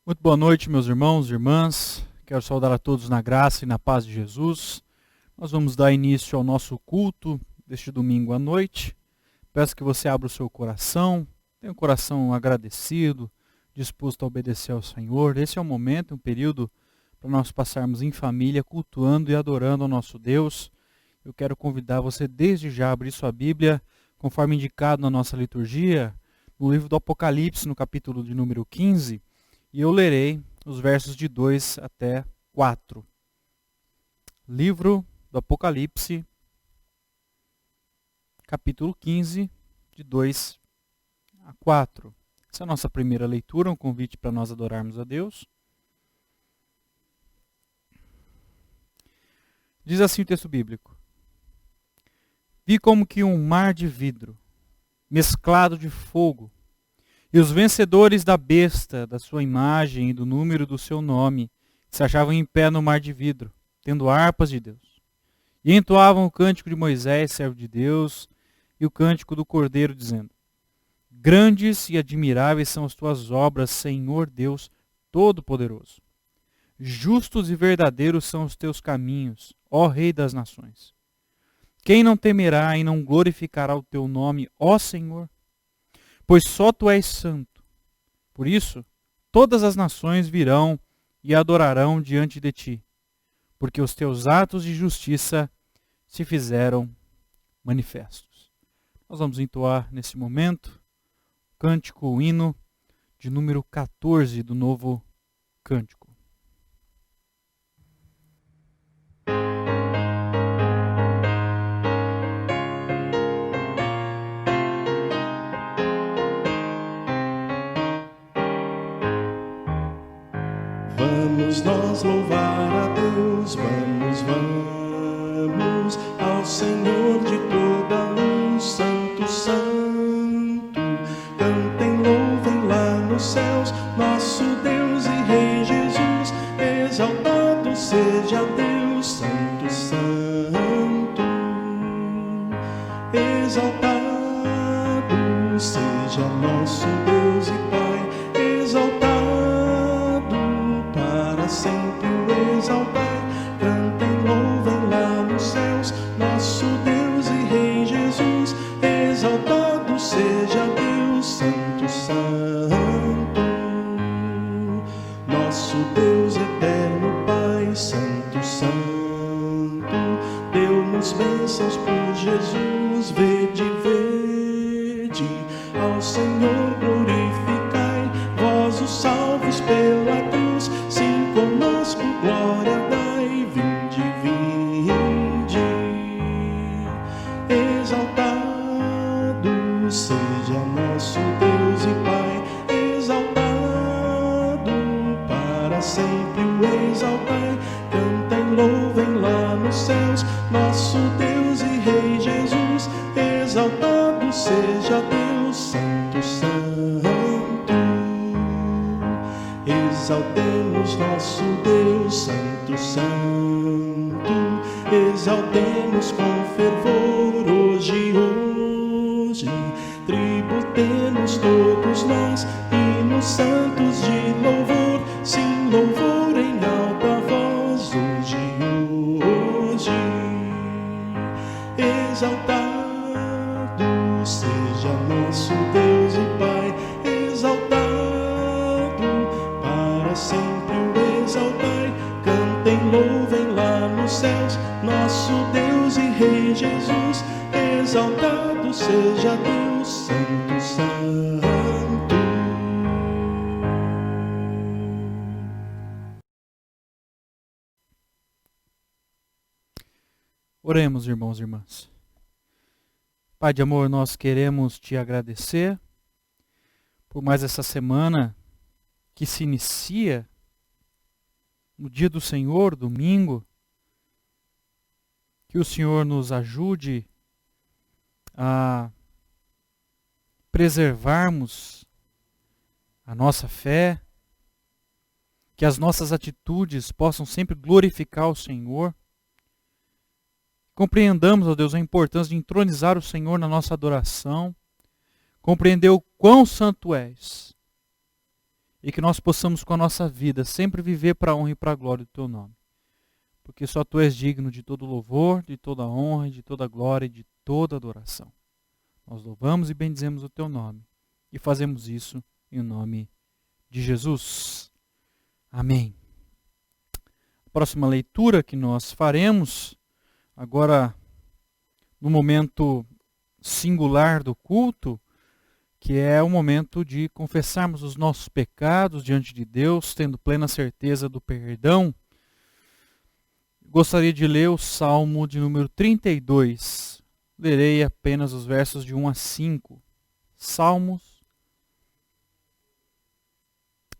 Muito boa noite, meus irmãos e irmãs. Quero saudar a todos na graça e na paz de Jesus. Nós vamos dar início ao nosso culto deste domingo à noite. Peço que você abra o seu coração, tenha um coração agradecido, disposto a obedecer ao Senhor. Esse é um momento, um período para nós passarmos em família, cultuando e adorando ao nosso Deus. Eu quero convidar você desde já a abrir sua Bíblia, conforme indicado na nossa liturgia, no livro do Apocalipse, no capítulo de número 15, e eu lerei os versos de 2 até 4. Livro do Apocalipse, capítulo 15, de 2 a 4. Essa é a nossa primeira leitura, um convite para nós adorarmos a Deus. Diz assim o texto bíblico: Vi como que um mar de vidro, mesclado de fogo, e os vencedores da besta, da sua imagem e do número do seu nome, se achavam em pé no mar de vidro, tendo harpas de Deus. E entoavam o cântico de Moisés, servo de Deus, e o cântico do Cordeiro, dizendo: Grandes e admiráveis são as tuas obras, Senhor Deus Todo-Poderoso. Justos e verdadeiros são os teus caminhos, ó Rei das nações. Quem não temerá e não glorificará o teu nome, ó Senhor? Pois só tu és santo. Por isso, todas as nações virão e adorarão diante de ti, porque os teus atos de justiça se fizeram manifestos. Nós vamos entoar nesse momento o cântico, o hino de número 14 do Novo Cântico. Vamos nós louvar a Deus, vamos ao Senhor de toda a luz, Santo, Santo. Cantem, louvem lá nos céus, nosso Deus e Rei Jesus. Exaltado seja Deus, Santo, Santo. Exaltado seja nosso Deus e Pai, exaltado sempre o exaltai. Cantem, louvem lá nos céus, nosso Deus e Rei Jesus. Exaltado seja Deus, Santo, Santo. Nosso Deus eterno Pai, Santo, Santo. Deu-nos bênçãos por Jesus. Vede, vede, ao Senhor glorificai, vós os salvos pela cruz. Sim, conosco glória dai, vinde, vinde. Exaltado seja nosso Deus e Pai, exaltado para sempre o exaltai. Cantem, louvem lá nos céus, nosso Deus e Rei Jesus. Exaltado seja Deus, Santo, Santo. Exaltemos nosso Deus, Santo, Santo. Exaltemos com fervor hoje, hoje. Tributemos todos nós hinos santos de louvor. Sim, louvor em alta voz hoje, hoje. Exaltado seja nosso Deus e Pai, exaltado para sempre o exaltai. Cantem, louvem lá nos céus, nosso Deus e Rei Jesus. Exaltado seja Deus, Santo, Santo. Oremos, irmãos e irmãs. Pai de amor, nós queremos te agradecer por mais essa semana que se inicia no dia do Senhor, domingo. Que o Senhor nos ajude a preservarmos a nossa fé, que as nossas atitudes possam sempre glorificar o Senhor. Compreendamos, ó Deus, a importância de entronizar o Senhor na nossa adoração, compreender o quão santo és e que nós possamos com a nossa vida sempre viver para a honra e para a glória do Teu nome. Porque só Tu és digno de todo louvor, de toda honra, de toda glória e de toda adoração. Nós louvamos e bendizemos o Teu nome e fazemos isso em nome de Jesus. Amém. A próxima leitura que nós faremos, agora no momento singular do culto, que é o momento de confessarmos os nossos pecados diante de Deus, tendo plena certeza do perdão. Gostaria de ler o Salmo de número 32. Lerei apenas os versos de 1 a 5. Salmos,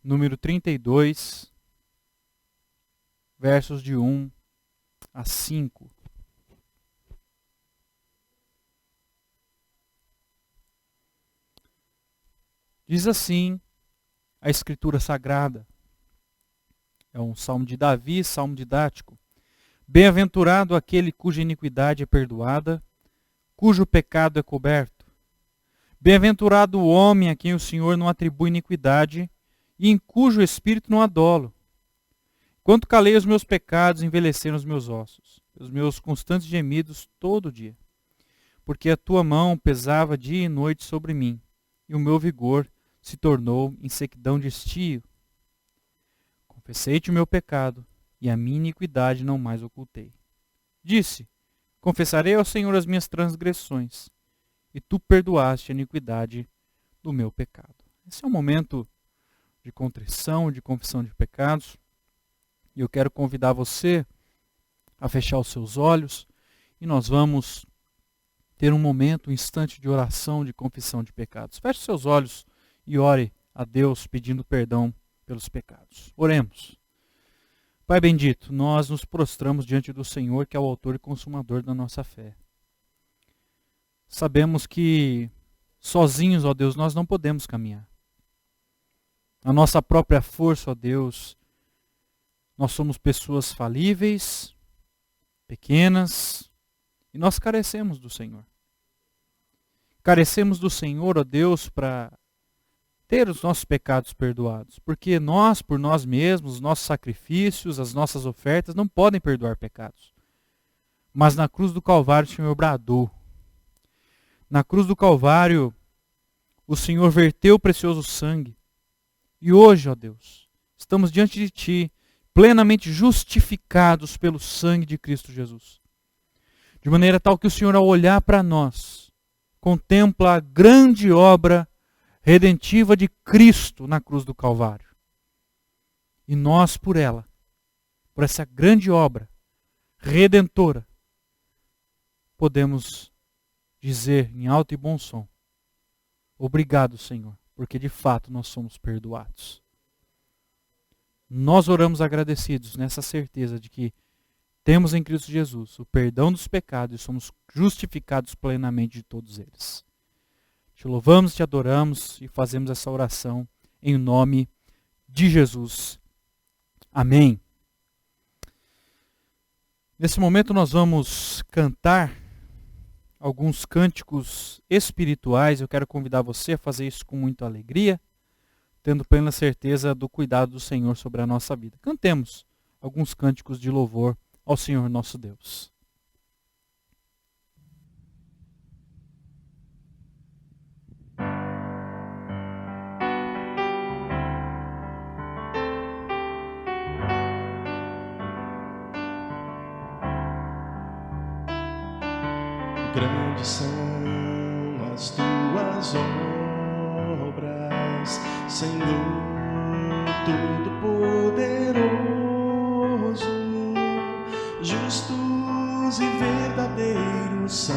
número 32, versos de 1 a 5. Diz assim a Escritura Sagrada. É um salmo de Davi, salmo didático. Bem-aventurado aquele cuja iniquidade é perdoada, cujo pecado é coberto. Bem-aventurado o homem a quem o Senhor não atribui iniquidade e em cujo espírito não há dolo. Enquanto calei os meus pecados, envelheceram os meus ossos, os meus constantes gemidos todo dia. Porque a tua mão pesava dia e noite sobre mim, e o meu vigor se tornou em sequidão de estio. Confessei-te o meu pecado, e a minha iniquidade não mais ocultei. Disse, confessarei ao Senhor as minhas transgressões, e tu perdoaste a iniquidade do meu pecado. Esse é um momento de contrição, de confissão de pecados, e eu quero convidar você a fechar os seus olhos, e nós vamos ter um momento, um instante de oração, de confissão de pecados. Feche os seus olhos e ore a Deus pedindo perdão pelos pecados. Oremos. Pai bendito, nós nos prostramos diante do Senhor, que é o autor e consumador da nossa fé. Sabemos que sozinhos, ó Deus, nós não podemos caminhar. Na nossa própria força, ó Deus, nós somos pessoas falíveis, pequenas, e nós carecemos do Senhor. Carecemos do Senhor, ó Deus, para ter os nossos pecados perdoados. Porque nós, por nós mesmos, os nossos sacrifícios, as nossas ofertas, não podem perdoar pecados. Mas na cruz do Calvário o Senhor bradou. Na cruz do Calvário o Senhor verteu o precioso sangue. E hoje, ó Deus, estamos diante de Ti, plenamente justificados pelo sangue de Cristo Jesus. De maneira tal que o Senhor, ao olhar para nós, contempla a grande obra redentiva de Cristo na cruz do Calvário. E nós, por ela, por essa grande obra redentora, podemos dizer em alto e bom som, obrigado, Senhor, porque de fato nós somos perdoados. Nós oramos agradecidos nessa certeza de que temos em Cristo Jesus o perdão dos pecados e somos justificados plenamente de todos eles. Te louvamos, te adoramos e fazemos essa oração em nome de Jesus. Amém. Nesse momento nós vamos cantar alguns cânticos espirituais. Eu quero convidar você a fazer isso com muita alegria, tendo plena certeza do cuidado do Senhor sobre a nossa vida. Cantemos alguns cânticos de louvor ao Senhor nosso Deus. Grandes são as tuas obras, Senhor Todo-Poderoso. Justos e verdadeiros são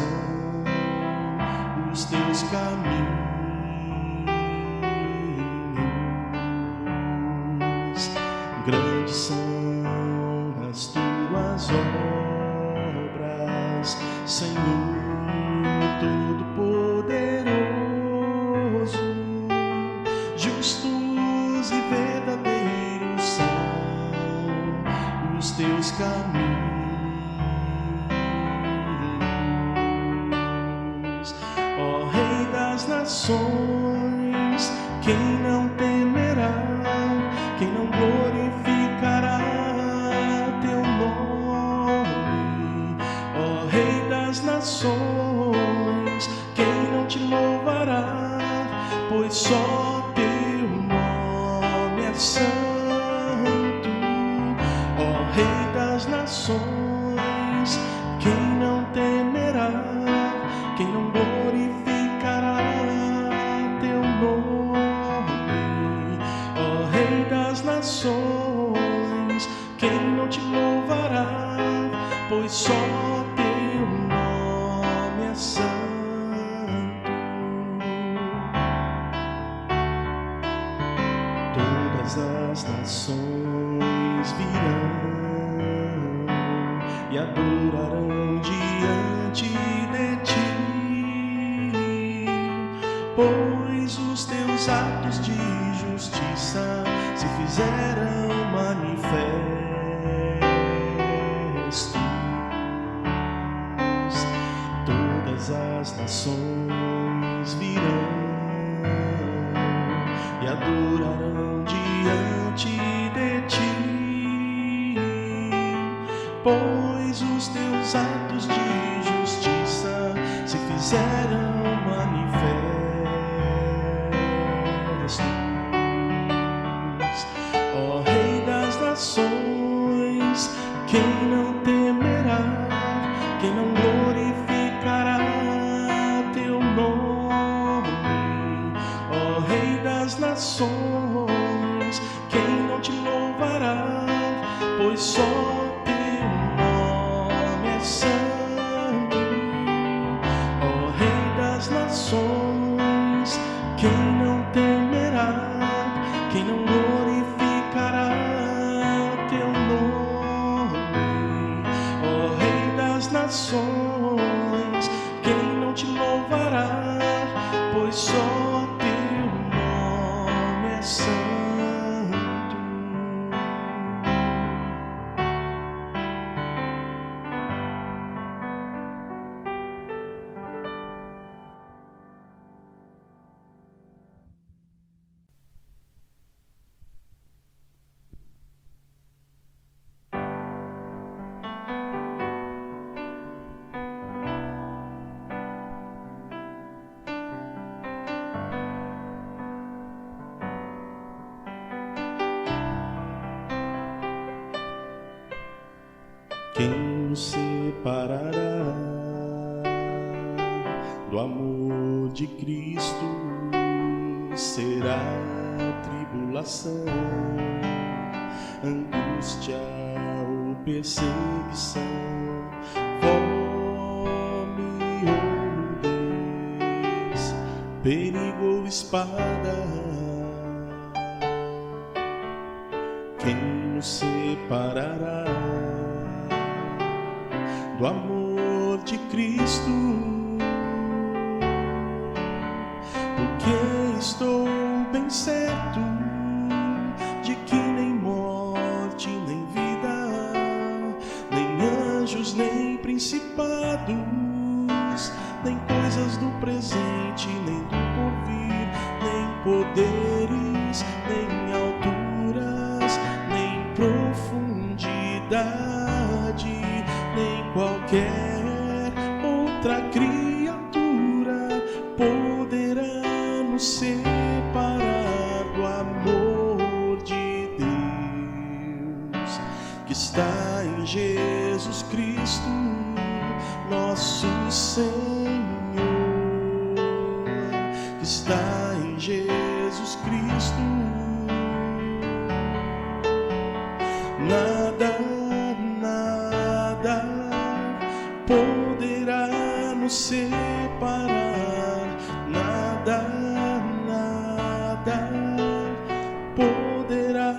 os teus caminhos. Grandes são as tuas obras, Senhor Todo-Poderoso. Justos e verdadeiros são os teus caminhos. Ó Rei das nações, quem não temerá? nações, quem não te louvará? Pois só teu nome é santo, ó Rei das nações, quem não temerá? Quem não glorificará teu nome, ó Rei das nações, quem não te louvará? Pois só teu nome é santo. Todas as nações virão e adorarão diante de ti, pois os teus atos de justiça se fizeram manifestos. Todas as nações virão e adorarão diante de ti, pois os teus atos de justiça se fizeram manifestos. Ó Rei das nações, quem não temerá? Quem não glorificará teu nome? Ó Rei das nações, quem não te louvará? Pois só teu nome é santo, ó Rei das nações, quem não temerá? Quem não glorificará teu nome? Ó Rei das nações, quem não te louvará? Pois só teu nome é santo. Quem nos separará do amor de Cristo? Será tribulação, angústia ou perseguição, fome ou nudez, perigo ou espada? Quem nos separará do amor de Cristo? Porque estou bem certo de que nem morte, nem vida, nem anjos, nem principados, nem coisas do presente, nem do porvir, nem poderes, nem alturas, nem profundidade, nem qualquer outra criatura poderá nos separar do amor de Deus que está em Jesus Cristo, nosso Senhor, que está em Jesus Cristo. Nada poderá nos separar, nada poderá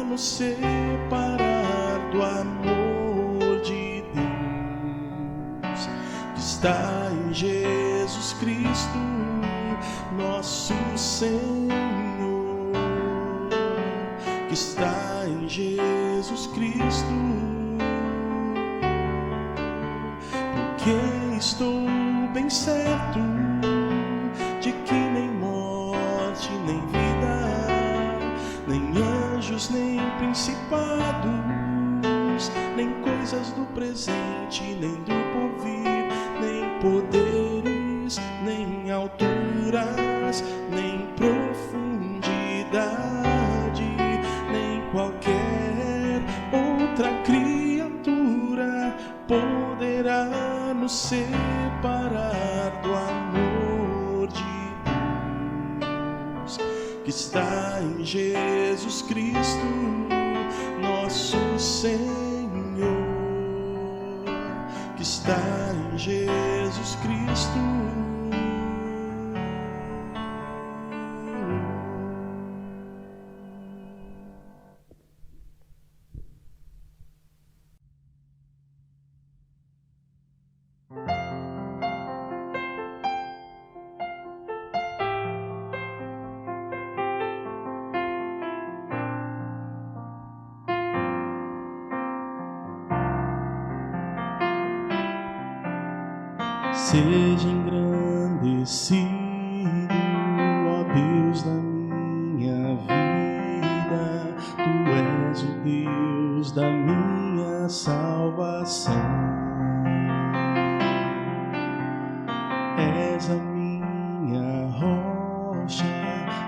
nos separar do amor de Deus que está em Jesus Cristo, nosso Senhor, que está em Jesus Cristo. Porque estou bem certo de que nem morte, nem vida, nem anjos, nem principados, nem coisas do presente, nem do porvir, nem poderes, nem alturas, nem profundidade, nem qualquer outra criatura poderá nos separar do amor de Deus que está em Jesus Cristo, nosso Senhor, que está em Jesus Cristo. Seja engrandecido, ó Deus da minha vida, Tu és o Deus da minha salvação. És a minha rocha,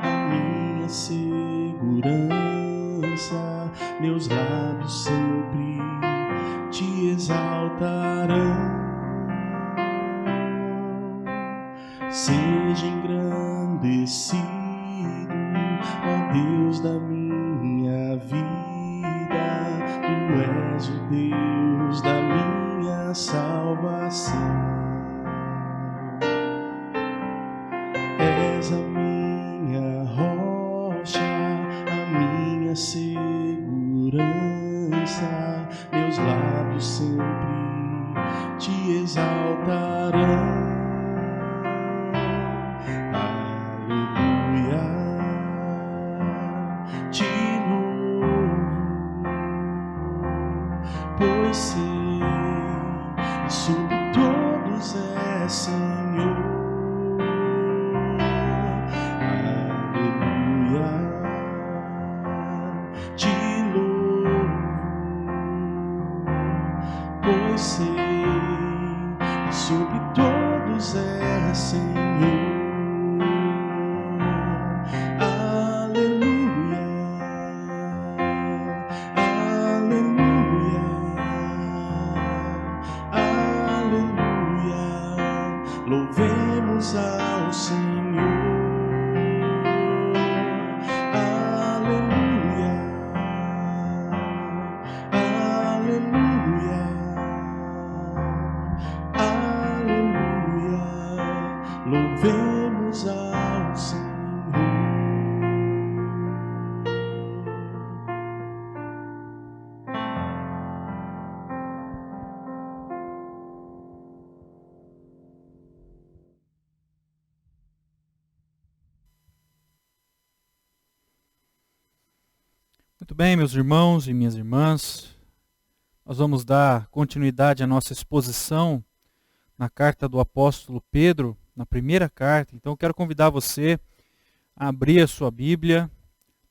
a minha segurança, meus lábios sempre Te exaltarão. Seja engrandecido, ó Deus da minha vida, Tu és o Deus da minha salvação. És a minha rocha, a minha segurança, meus lábios sempre Te exaltarão. Pois sei, sobre todos é Senhor. Aleluia, te louvo, pois sei, sobre todos é Senhor. Louvemos ao Senhor, aleluia, aleluia, aleluia, louvemos ao Senhor. Muito bem, meus irmãos e minhas irmãs, nós vamos dar continuidade à nossa exposição na carta do apóstolo Pedro, na primeira carta. Então eu quero convidar você a abrir a sua Bíblia,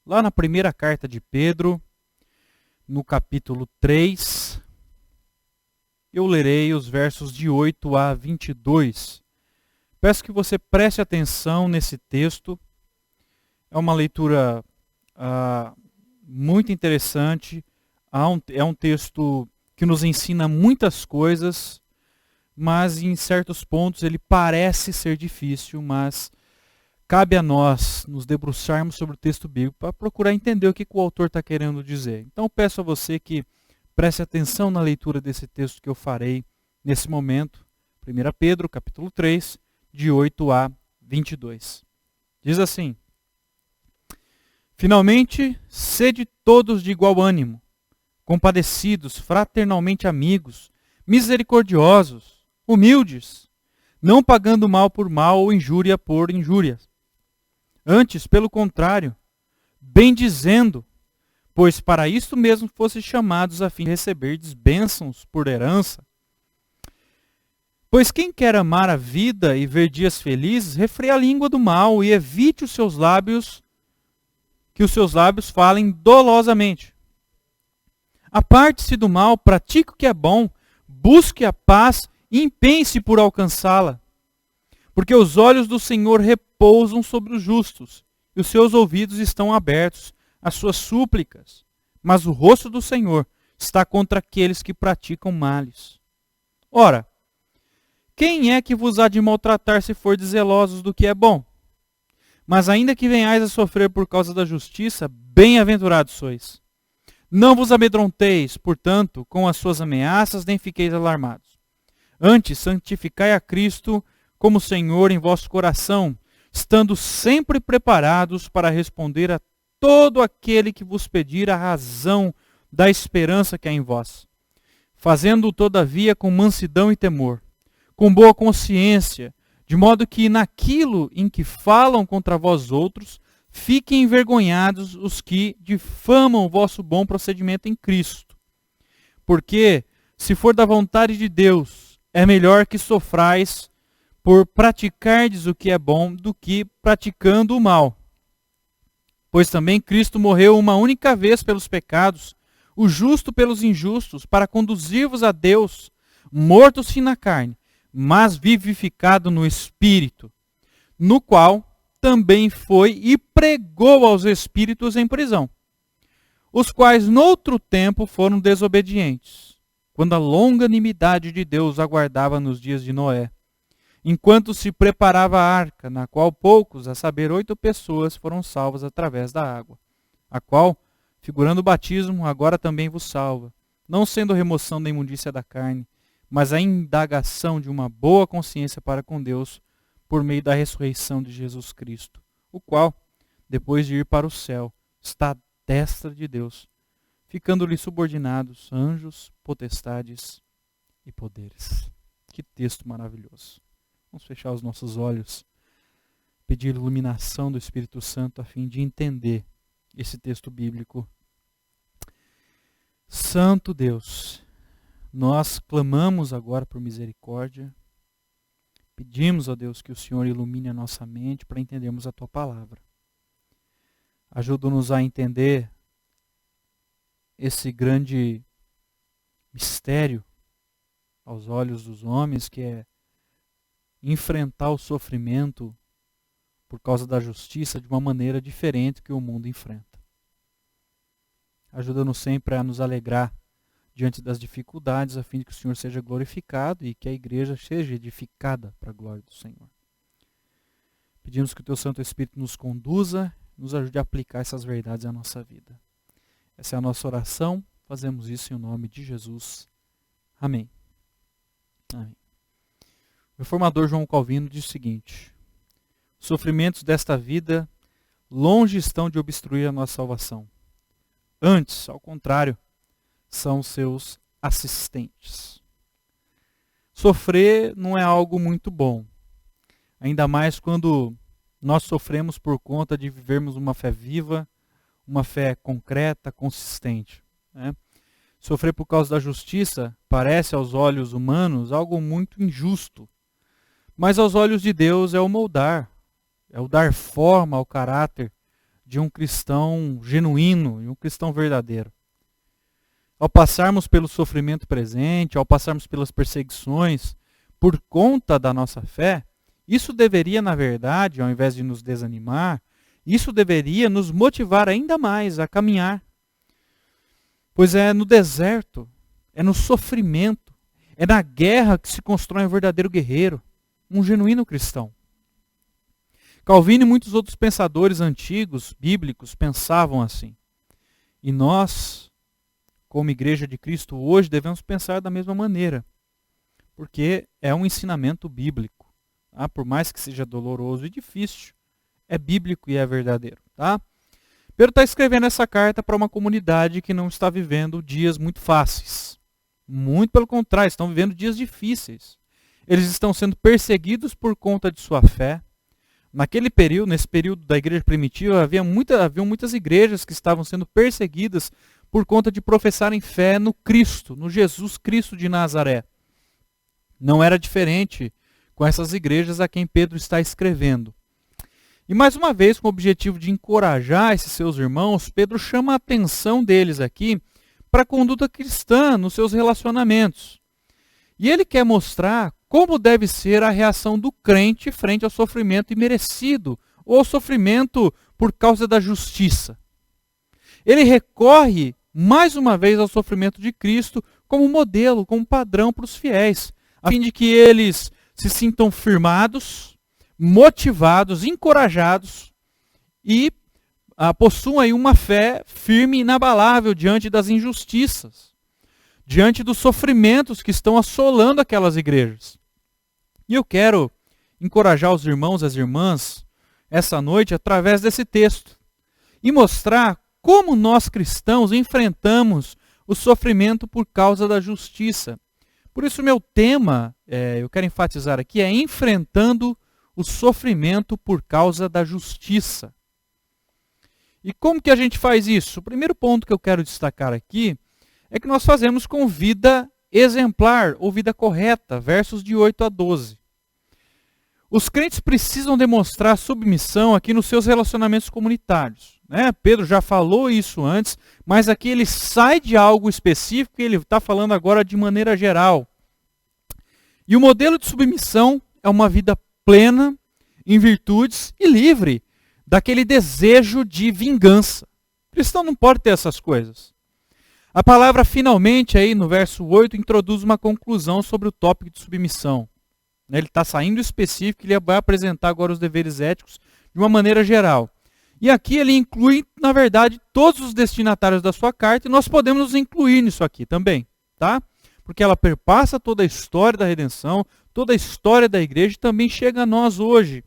lá na primeira carta de Pedro, no capítulo 3. Eu lerei os versos de 8 a 22. Peço que você preste atenção nesse texto. É uma leitura muito interessante. É um texto que nos ensina muitas coisas, mas em certos pontos ele parece ser difícil, mas cabe a nós nos debruçarmos sobre o texto bíblico para procurar entender o que o autor está querendo dizer. Então peço a você que preste atenção na leitura desse texto que eu farei nesse momento. 1 Pedro, capítulo 3, de 8 a 22. Diz assim: Finalmente, sede todos de igual ânimo, compadecidos, fraternalmente amigos, misericordiosos, humildes, não pagando mal por mal ou injúria por injúria. Antes, pelo contrário, bendizendo, pois para isto mesmo fostes chamados a fim de receberdes bênçãos por herança. Pois quem quer amar a vida e ver dias felizes, refreia a língua do mal e evite os seus lábios, que os seus lábios falem dolosamente. Aparte-se do mal, pratique o que é bom, busque a paz empenhe-se por alcançá-la. Porque os olhos do Senhor repousam sobre os justos, e os seus ouvidos estão abertos às suas súplicas. Mas o rosto do Senhor está contra aqueles que praticam males. Ora, quem é que vos há de maltratar se fordes zelosos do que é bom? Mas ainda que venhais a sofrer por causa da justiça, bem-aventurados sois. Não vos amedronteis, portanto, com as suas ameaças, nem fiqueis alarmados. Antes, santificai a Cristo como Senhor em vosso coração, estando sempre preparados para responder a todo aquele que vos pedir a razão da esperança que há em vós. Fazendo-o, todavia, com mansidão e temor, com boa consciência, de modo que naquilo em que falam contra vós outros, fiquem envergonhados os que difamam o vosso bom procedimento em Cristo. Porque, se for da vontade de Deus, é melhor que sofrais por praticardes o que é bom do que praticando o mal. Pois também Cristo morreu uma única vez pelos pecados, o justo pelos injustos, para conduzir-vos a Deus, mortos sim na carne, mas vivificado no Espírito, no qual também foi e pregou aos espíritos em prisão, os quais noutro tempo foram desobedientes, quando a longanimidade de Deus aguardava nos dias de Noé, enquanto se preparava a arca, na qual poucos, a saber 8 pessoas, foram salvas através da água, a qual, figurando o batismo, agora também vos salva, não sendo remoção da imundícia da carne, mas a indagação de uma boa consciência para com Deus, por meio da ressurreição de Jesus Cristo, o qual, depois de ir para o céu, está à destra de Deus, ficando-lhe subordinados anjos, potestades e poderes. Que texto maravilhoso. Vamos fechar os nossos olhos, pedir iluminação do Espírito Santo a fim de entender esse texto bíblico. Santo Deus, nós clamamos agora por misericórdia, pedimos a Deus que o Senhor ilumine a nossa mente para entendermos a Tua palavra. Ajuda-nos a entender esse grande mistério aos olhos dos homens, que é enfrentar o sofrimento por causa da justiça de uma maneira diferente que o mundo enfrenta. Ajuda-nos sempre a nos alegrar diante das dificuldades, a fim de que o Senhor seja glorificado e que a igreja seja edificada para a glória do Senhor. Pedimos que o Teu Santo Espírito nos conduza, nos ajude a aplicar essas verdades à nossa vida. Essa é a nossa oração, fazemos isso em nome de Jesus. Amém. Amém. O reformador João Calvino diz o seguinte: os sofrimentos desta vida longe estão de obstruir a nossa salvação. Antes, ao contrário, são seus assistentes. Sofrer não é algo muito bom, ainda mais quando nós sofremos por conta de vivermos uma fé viva, uma fé concreta, consistente, né? Sofrer por causa da justiça parece aos olhos humanos algo muito injusto, mas aos olhos de Deus é o moldar, é o dar forma ao caráter de um cristão genuíno e um cristão verdadeiro. Ao passarmos pelo sofrimento presente, ao passarmos pelas perseguições por conta da nossa fé, isso deveria, na verdade, ao invés de nos desanimar, isso deveria nos motivar ainda mais a caminhar. Pois é no deserto, é no sofrimento, é na guerra que se constrói um verdadeiro guerreiro, um genuíno cristão. Calvino e muitos outros pensadores antigos, bíblicos, pensavam assim. E nós, como Igreja de Cristo hoje, devemos pensar da mesma maneira, porque é um ensinamento bíblico. Tá? Por mais que seja doloroso e difícil, é bíblico e é verdadeiro. Tá? Pedro está escrevendo essa carta para uma comunidade que não está vivendo dias muito fáceis. Muito pelo contrário, estão vivendo dias difíceis. Eles estão sendo perseguidos por conta de sua fé. Naquele período, nesse período da igreja primitiva, haviam muitas igrejas que estavam sendo perseguidas por conta de professarem fé no Cristo, no Jesus Cristo de Nazaré. Não era diferente com essas igrejas a quem Pedro está escrevendo. E mais uma vez, com o objetivo de encorajar esses seus irmãos, Pedro chama a atenção deles aqui para a conduta cristã nos seus relacionamentos. E ele quer mostrar como deve ser a reação do crente frente ao sofrimento imerecido, ou ao sofrimento por causa da justiça. Ele recorre mais uma vez ao sofrimento de Cristo como modelo, como padrão para os fiéis, a fim de que eles se sintam firmados, motivados, encorajados e possuam aí uma fé firme e inabalável diante das injustiças, diante dos sofrimentos que estão assolando aquelas igrejas. E eu quero encorajar os irmãos e as irmãs essa noite através desse texto e mostrar como nós cristãos enfrentamos o sofrimento por causa da justiça. Por isso meu tema, eu quero enfatizar aqui, é enfrentando o sofrimento por causa da justiça. E como que a gente faz isso? O primeiro ponto que eu quero destacar aqui é que nós fazemos com vida exemplar ou vida correta, versos de 8 a 12. Os crentes precisam demonstrar submissão aqui nos seus relacionamentos comunitários. Pedro já falou isso antes, mas aqui ele sai de algo específico e ele está falando agora de maneira geral. E o modelo de submissão é uma vida plena, em virtudes e livre daquele desejo de vingança. O cristão não pode ter essas coisas. A palavra finalmente aí no verso 8 introduz uma conclusão sobre o tópico de submissão. Ele está saindo específico, ele vai apresentar agora os deveres éticos de uma maneira geral. E aqui ele inclui, na verdade, todos os destinatários da sua carta, e nós podemos nos incluir nisso aqui também, tá? Porque ela perpassa toda a história da redenção, toda a história da igreja, e também chega a nós hoje.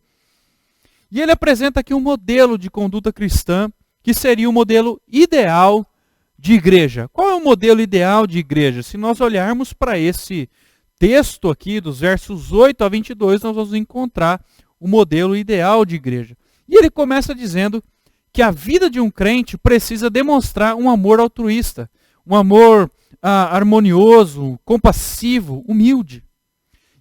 E ele apresenta aqui um modelo de conduta cristã, que seria o modelo ideal de igreja. Qual é o modelo ideal de igreja? Se nós olharmos para esse texto aqui, dos versos 8 a 22, nós vamos encontrar o modelo ideal de igreja. E ele começa dizendo que a vida de um crente precisa demonstrar um amor altruísta, um amor harmonioso, compassivo, humilde.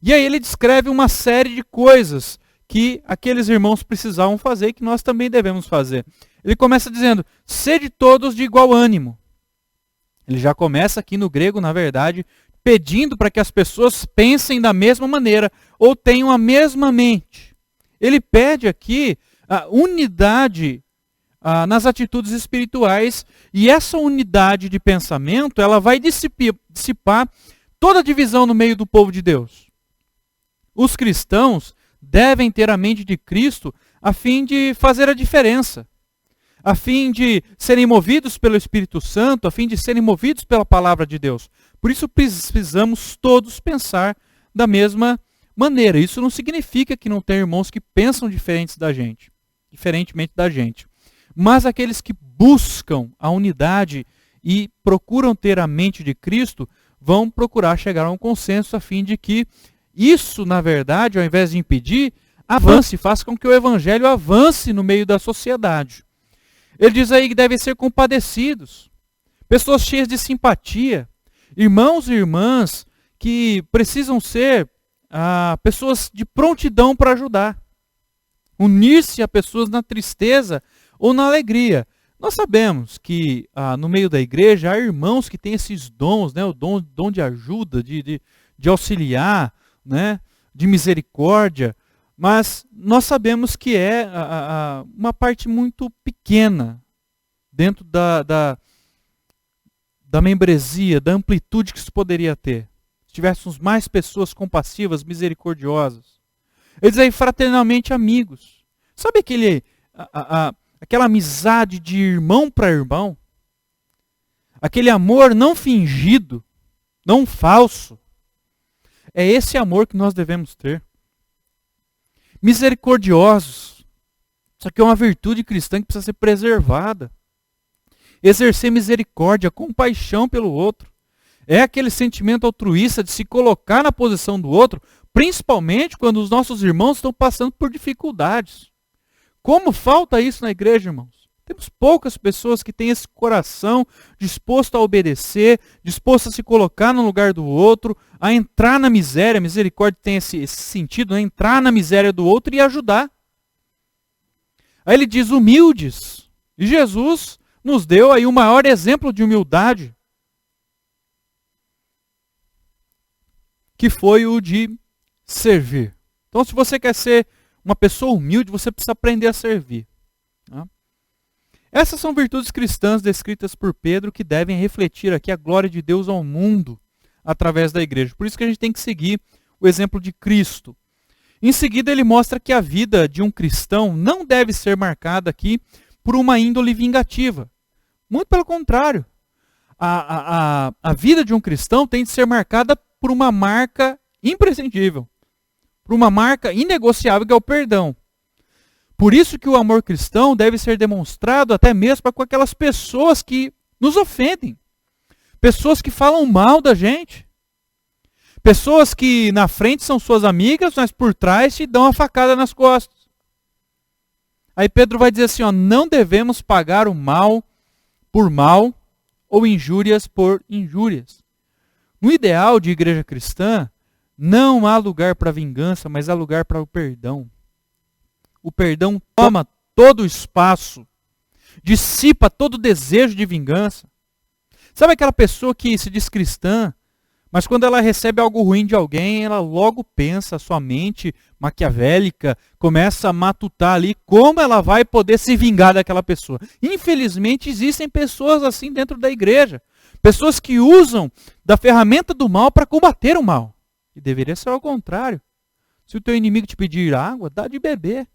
E aí ele descreve uma série de coisas que aqueles irmãos precisavam fazer e que nós também devemos fazer. Ele começa dizendo, sede todos de igual ânimo. Ele já começa aqui no grego, na verdade, pedindo para que as pessoas pensem da mesma maneira ou tenham a mesma mente. Ele pede aqui a unidade nas atitudes espirituais, e essa unidade de pensamento ela vai dissipar toda a divisão no meio do povo de Deus. Os cristãos devem ter a mente de Cristo a fim de fazer a diferença, a fim de serem movidos pelo Espírito Santo, a fim de serem movidos pela palavra de Deus. Por isso precisamos todos pensar da mesma maneira. Isso não significa que não tem irmãos que pensam diferentemente da gente. Mas aqueles que buscam a unidade e procuram ter a mente de Cristo, vão procurar chegar a um consenso a fim de que isso, na verdade, ao invés de impedir, avance, faça com que o evangelho avance no meio da sociedade. Ele diz aí que devem ser compadecidos, pessoas cheias de simpatia, irmãos e irmãs que precisam ser pessoas de prontidão para ajudar. Unir-se a pessoas na tristeza ou na alegria. Nós sabemos que no meio da igreja há irmãos que têm esses dons, né? O dom de ajuda, de auxiliar, né? De misericórdia, mas nós sabemos que é uma parte muito pequena dentro da membresia, da amplitude que isso poderia ter. Se tivéssemos mais pessoas compassivas, misericordiosas. Eles aí fraternalmente amigos. Sabe aquela amizade de irmão para irmão? Aquele amor não fingido, não falso. É esse amor que nós devemos ter. Misericordiosos. Isso aqui é uma virtude cristã que precisa ser preservada. Exercer misericórdia, compaixão pelo outro. É aquele sentimento altruísta de se colocar na posição do outro, principalmente quando os nossos irmãos estão passando por dificuldades. Como falta isso na igreja, irmãos? Temos poucas pessoas que têm esse coração disposto a obedecer, disposto a se colocar no lugar do outro, a entrar na miséria. A misericórdia tem esse sentido, né? Entrar na miséria do outro e ajudar. Aí ele diz humildes. E Jesus nos deu aí o maior exemplo de humildade. que foi o de servir. Então, se você quer ser uma pessoa humilde, você precisa aprender a servir. Tá? Essas são virtudes cristãs descritas por Pedro que devem refletir aqui a glória de Deus ao mundo através da igreja. Por isso que a gente tem que seguir o exemplo de Cristo. Em seguida, ele mostra que a vida de um cristão não deve ser marcada aqui por uma índole vingativa. Muito pelo contrário. A vida de um cristão tem de ser marcada por uma marca imprescindível, por uma marca inegociável que é o perdão. Por isso que o amor cristão deve ser demonstrado até mesmo com aquelas pessoas que nos ofendem, pessoas que falam mal da gente, pessoas que na frente são suas amigas, mas por trás te dão a facada nas costas. Aí Pedro vai dizer assim, não devemos pagar o mal por mal ou injúrias por injúrias. No ideal de igreja cristã, não há lugar para vingança, mas há lugar para o perdão. O perdão toma todo o espaço, dissipa todo o desejo de vingança. Sabe aquela pessoa que se diz cristã, mas quando ela recebe algo ruim de alguém, ela logo pensa, sua mente maquiavélica começa a matutar ali como ela vai poder se vingar daquela pessoa. Infelizmente existem pessoas assim dentro da igreja. Pessoas que usam da ferramenta do mal para combater o mal. E deveria ser ao contrário. Se o teu inimigo te pedir água, dá de beber.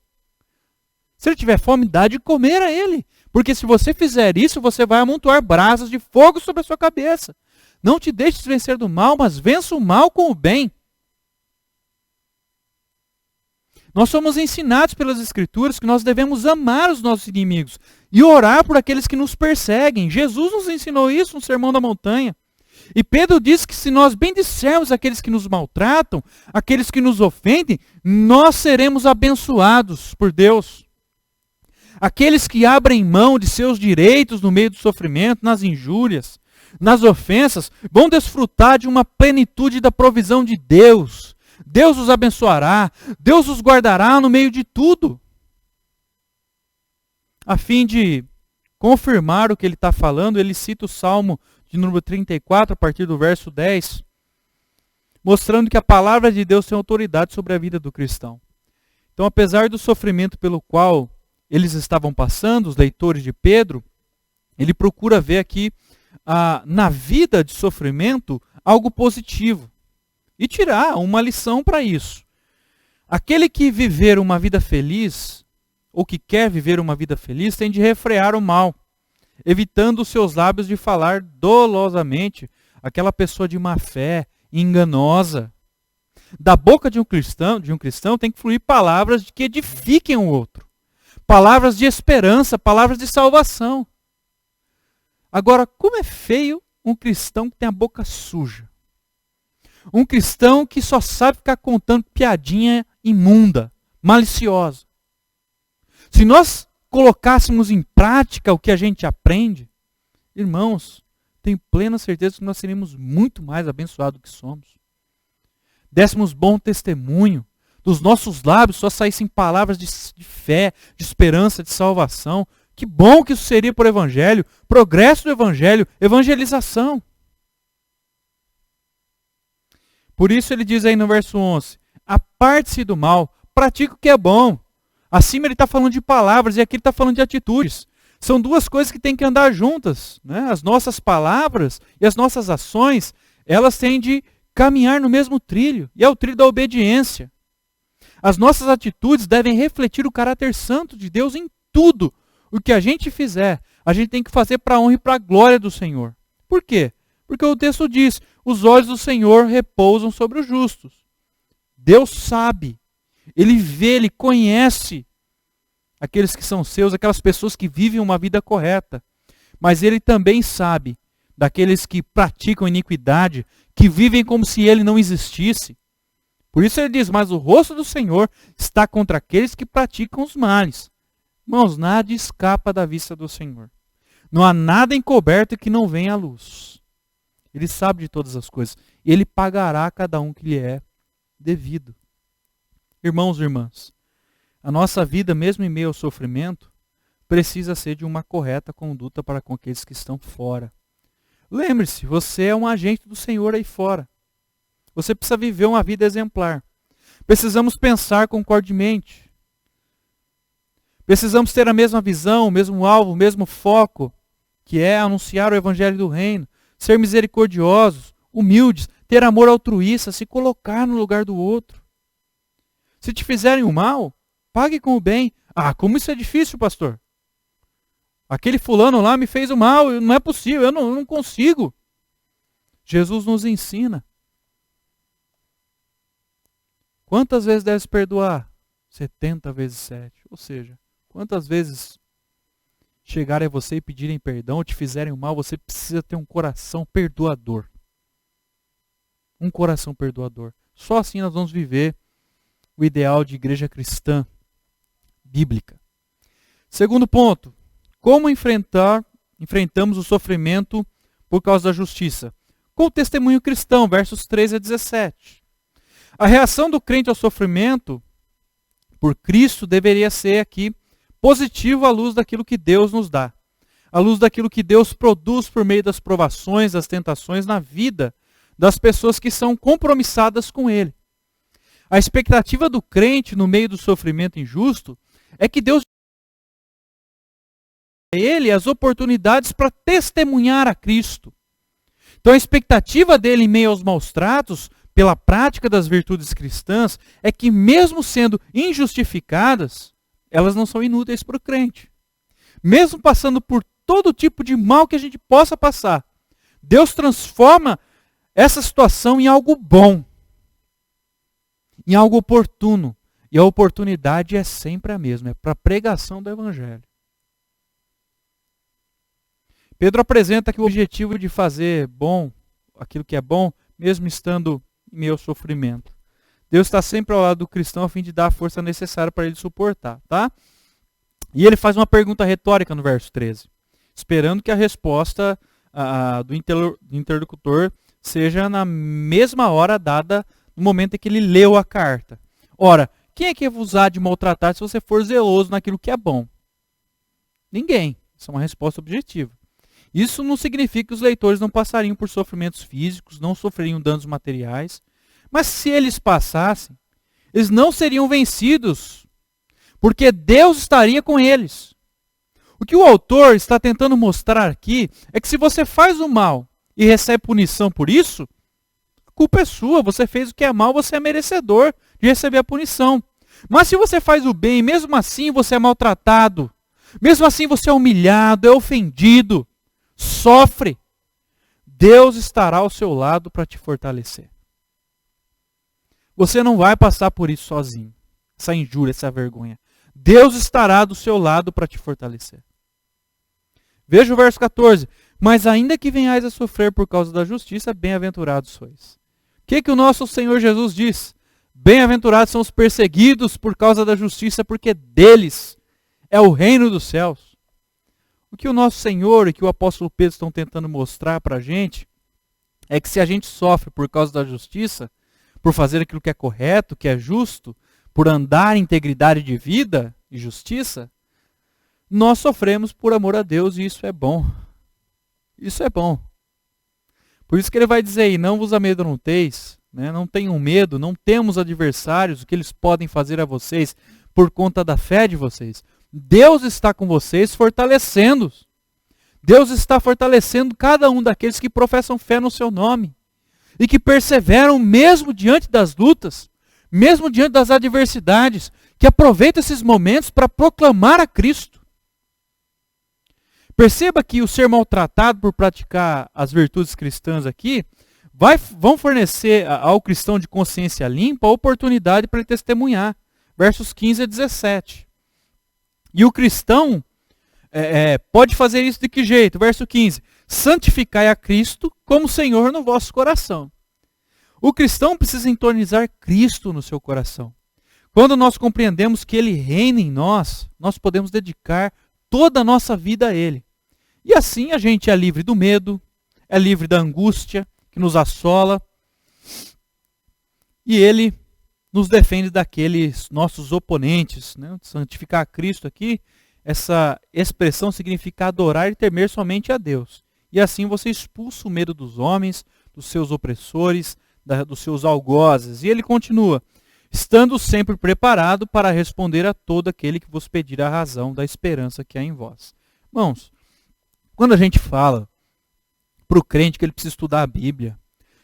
Se ele tiver fome, dá de comer a ele. Porque se você fizer isso, você vai amontoar brasas de fogo sobre a sua cabeça. Não te deixes vencer do mal, mas vença o mal com o bem. Nós somos ensinados pelas Escrituras que nós devemos amar os nossos inimigos e orar por aqueles que nos perseguem. Jesus nos ensinou isso no Sermão da Montanha. E Pedro diz que se nós bendissermos aqueles que nos maltratam, aqueles que nos ofendem, nós seremos abençoados por Deus. Aqueles que abrem mão de seus direitos no meio do sofrimento, nas injúrias, nas ofensas, vão desfrutar de uma plenitude da provisão de Deus. Deus os abençoará, Deus os guardará no meio de tudo. A fim de confirmar o que ele está falando, ele cita o Salmo de número 34, a partir do verso 10, mostrando que a palavra de Deus tem autoridade sobre a vida do cristão. Então, apesar do sofrimento pelo qual eles estavam passando, os leitores de Pedro, ele procura ver aqui na vida de sofrimento algo positivo e tirar uma lição para isso. Aquele que viver uma vida feliz, ou que quer viver uma vida feliz, tem de refrear o mal, evitando os seus lábios de falar dolosamente, aquela pessoa de má fé, enganosa. Da boca de um cristão tem que fluir palavras que edifiquem o outro. Palavras de esperança, palavras de salvação. Agora, como é feio um cristão que tem a boca suja. Um cristão que só sabe ficar contando piadinha imunda, maliciosa. Se nós colocássemos em prática o que a gente aprende, irmãos, tenho plena certeza que nós seríamos muito mais abençoados do que somos. Dessemos bom testemunho, dos nossos lábios só saíssem palavras de fé, de esperança, de salvação. Que bom que isso seria para o Evangelho, progresso do Evangelho, evangelização. Por isso ele diz aí no verso 11, aparte-se do mal, pratique o que é bom. Acima ele está falando de palavras e aqui ele está falando de atitudes. São duas coisas que têm que andar juntas. Né? As nossas palavras e as nossas ações, elas têm de caminhar no mesmo trilho. E é o trilho da obediência. As nossas atitudes devem refletir o caráter santo de Deus em tudo. O que a gente fizer, a gente tem que fazer para a honra e para a glória do Senhor. Por quê? Porque o texto diz, os olhos do Senhor repousam sobre os justos. Deus sabe. Ele vê, Ele conhece aqueles que são seus, aquelas pessoas que vivem uma vida correta. Mas Ele também sabe daqueles que praticam iniquidade, que vivem como se Ele não existisse. Por isso Ele diz, mas o rosto do Senhor está contra aqueles que praticam os males. Irmãos, nada escapa da vista do Senhor. Não há nada encoberto que não venha à luz. Ele sabe de todas as coisas. Ele pagará a cada um que lhe é devido. Irmãos e irmãs, a nossa vida, mesmo em meio ao sofrimento, precisa ser de uma correta conduta para com aqueles que estão fora. Lembre-se, você é um agente do Senhor aí fora. Você precisa viver uma vida exemplar. Precisamos pensar concordemente. Precisamos ter a mesma visão, o mesmo alvo, o mesmo foco, que é anunciar o evangelho do reino, ser misericordiosos, humildes, ter amor altruísta, se colocar no lugar do outro. Se te fizerem o mal, pague com o bem. Ah, como isso é difícil, pastor? Aquele fulano lá me fez o mal, não é possível, eu não consigo. Jesus nos ensina. Quantas vezes deves perdoar? 70 vezes 7. Ou seja, quantas vezes chegarem a você e pedirem perdão, ou te fizerem o mal, você precisa ter um coração perdoador. Um coração perdoador. Só assim nós vamos viver o ideal de igreja cristã bíblica. Segundo ponto, como enfrentamos o sofrimento por causa da justiça? Com o testemunho cristão, versos 13 a 17. A reação do crente ao sofrimento por Cristo deveria ser aqui positiva à luz daquilo que Deus nos dá. À luz daquilo que Deus produz por meio das provações, das tentações na vida das pessoas que são compromissadas com Ele. A expectativa do crente no meio do sofrimento injusto é que Deus dê a ele as oportunidades para testemunhar a Cristo. Então a expectativa dele em meio aos maus tratos, pela prática das virtudes cristãs, é que mesmo sendo injustificadas, elas não são inúteis para o crente. Mesmo passando por todo tipo de mal que a gente possa passar, Deus transforma essa situação em algo bom, em algo oportuno. E a oportunidade é sempre a mesma, é para a pregação do Evangelho. Pedro apresenta aqui o objetivo de fazer bom, aquilo que é bom, mesmo estando em meio ao sofrimento. Deus está sempre ao lado do cristão a fim de dar a força necessária para ele suportar, tá? E ele faz uma pergunta retórica no verso 13, esperando que a resposta do interlocutor seja na mesma hora dada no momento em que ele leu a carta. Ora, quem é que vos há de maltratar se você for zeloso naquilo que é bom? Ninguém. Isso é uma resposta objetiva. Isso não significa que os leitores não passariam por sofrimentos físicos, não sofreriam danos materiais. Mas se eles passassem, eles não seriam vencidos, porque Deus estaria com eles. O que o autor está tentando mostrar aqui é que se você faz o mal e recebe punição por isso, a culpa é sua, você fez o que é mal, você é merecedor de receber a punição. Mas se você faz o bem, mesmo assim você é maltratado, mesmo assim você é humilhado, é ofendido, sofre, Deus estará ao seu lado para te fortalecer. Você não vai passar por isso sozinho, essa injúria, essa vergonha. Deus estará do seu lado para te fortalecer. Veja o verso 14. Mas ainda que venhais a sofrer por causa da justiça, bem-aventurados sois. O que o nosso Senhor Jesus diz? Bem-aventurados são os perseguidos por causa da justiça, porque deles é o reino dos céus. O que o nosso Senhor e que o apóstolo Pedro estão tentando mostrar para a gente é que se a gente sofre por causa da justiça, por fazer aquilo que é correto, que é justo, por andar em integridade de vida e justiça, nós sofremos por amor a Deus e isso é bom. Isso é bom. Por isso que ele vai dizer aí, não vos amedronteis, né? Não tenham medo, não temos adversários, o que eles podem fazer a vocês por conta da fé de vocês. Deus está com vocês, fortalecendo-os. Deus está fortalecendo cada um daqueles que professam fé no seu nome e que perseveram mesmo diante das lutas, mesmo diante das adversidades, que aproveitam esses momentos para proclamar a Cristo. Perceba que o ser maltratado por praticar as virtudes cristãs aqui vão fornecer ao cristão de consciência limpa a oportunidade para ele testemunhar. Versos 15 a 17. E o cristão pode fazer isso de que jeito? Verso 15. Santificai a Cristo como Senhor no vosso coração. O cristão precisa entronizar Cristo no seu coração. Quando nós compreendemos que Ele reina em nós, nós podemos dedicar toda a nossa vida a Ele. E assim a gente é livre do medo, é livre da angústia que nos assola. E Ele nos defende daqueles nossos oponentes. Né? Santificar a Cristo aqui, essa expressão significa adorar e temer somente a Deus. E assim você expulsa o medo dos homens, dos seus opressores, dos seus algozes. E ele continua, estando sempre preparado para responder a todo aquele que vos pedir a razão da esperança que há em vós. Irmãos, quando a gente fala para o crente que ele precisa estudar a Bíblia,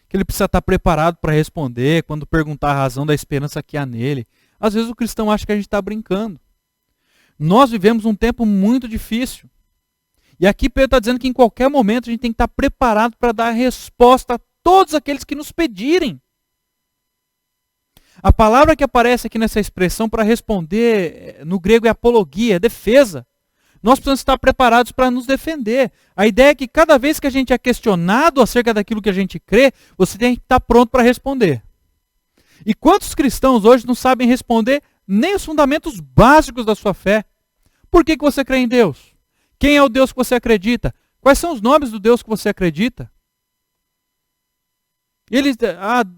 que ele precisa estar preparado para responder quando perguntar a razão da esperança que há nele, às vezes o cristão acha que a gente está brincando. Nós vivemos um tempo muito difícil. E aqui Pedro está dizendo que em qualquer momento a gente tem que estar preparado para dar resposta a todos aqueles que nos pedirem. A palavra que aparece aqui nessa expressão para responder, no grego é apologia, é defesa. Nós precisamos estar preparados para nos defender. A ideia é que cada vez que a gente é questionado acerca daquilo que a gente crê, você tem que estar pronto para responder. E quantos cristãos hoje não sabem responder nem os fundamentos básicos da sua fé? Por que você crê em Deus? Quem é o Deus que você acredita? Quais são os nomes do Deus que você acredita?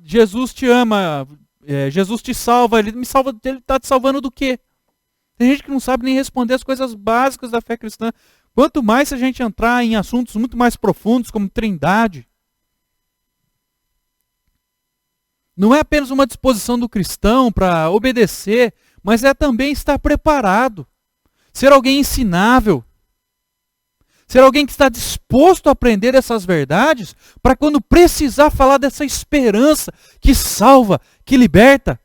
Jesus te ama, Jesus te salva, ele está te salvando do quê? Tem gente que não sabe nem responder as coisas básicas da fé cristã. Quanto mais se a gente entrar em assuntos muito mais profundos, como trindade. Não é apenas uma disposição do cristão para obedecer, mas é também estar preparado. Ser alguém ensinável. Ser alguém que está disposto a aprender essas verdades, para quando precisar falar dessa esperança que salva, que liberta,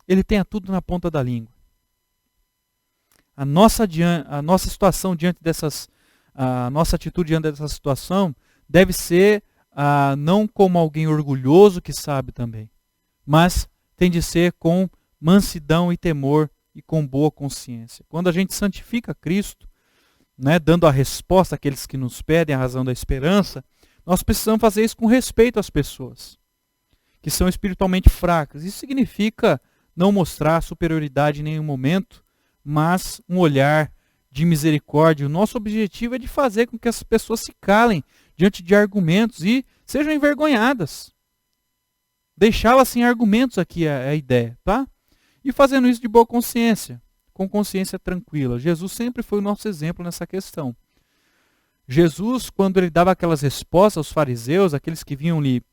ele tenha tudo na ponta da língua. A nossa situação diante dessas, a nossa atitude diante dessa situação deve ser não como alguém orgulhoso que sabe também, mas tem de ser com mansidão e temor e com boa consciência. Quando a gente santifica Cristo, dando a resposta àqueles que nos pedem a razão da esperança, nós precisamos fazer isso com respeito às pessoas que são espiritualmente fracas. Isso significa não mostrar superioridade em nenhum momento, mas um olhar de misericórdia. O nosso objetivo é de fazer com que as pessoas se calem diante de argumentos e sejam envergonhadas. Deixá-las sem argumentos aqui é a ideia, tá? E fazendo isso de boa consciência, com consciência tranquila. Jesus sempre foi o nosso exemplo nessa questão. Jesus, quando ele dava aquelas respostas aos fariseus, aqueles que vinham lhe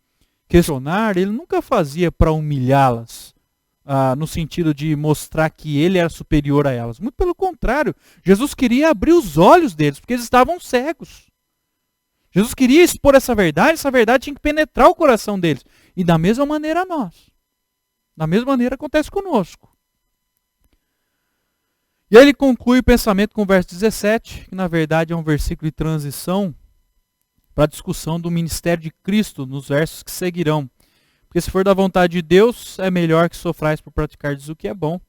questionar, ele nunca fazia para humilhá-las, no sentido de mostrar que ele era superior a elas. Muito pelo contrário, Jesus queria abrir os olhos deles, porque eles estavam cegos. Jesus queria expor essa verdade tinha que penetrar o coração deles. E da mesma maneira nós. Da mesma maneira acontece conosco. E aí ele conclui o pensamento com o verso 17, que na verdade é um versículo de transição para a discussão do ministério de Cristo nos versos que seguirão. Porque se for da vontade de Deus, é melhor que sofrais por praticardes o que é bom,